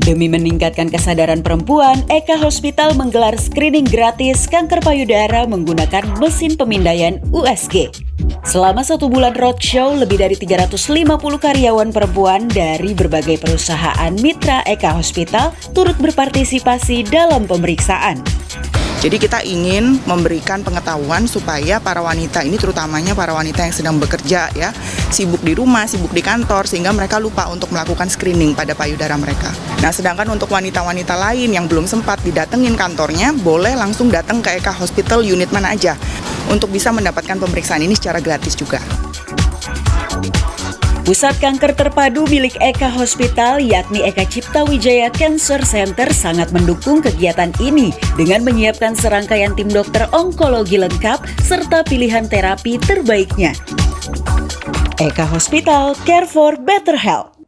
Demi meningkatkan kesadaran perempuan, Eka Hospital menggelar screening gratis kanker payudara menggunakan mesin pemindaian USG. Selama 1 bulan roadshow, lebih dari 350 karyawan perempuan dari berbagai perusahaan mitra Eka Hospital turut berpartisipasi dalam pemeriksaan. Jadi kita ingin memberikan pengetahuan supaya para wanita ini, terutamanya para wanita yang sedang bekerja ya, sibuk di rumah, sibuk di kantor, sehingga mereka lupa untuk melakukan screening pada payudara mereka. Nah, sedangkan untuk wanita-wanita lain yang belum sempat didatengin kantornya, boleh langsung datang ke Eka Hospital unit mana aja untuk bisa mendapatkan pemeriksaan ini secara gratis juga. Pusat kanker terpadu milik Eka Hospital yakni Eka Cipta Wijaya Cancer Center sangat mendukung kegiatan ini dengan menyiapkan serangkaian tim dokter onkologi lengkap serta pilihan terapi terbaiknya. Eka Hospital, care for better health.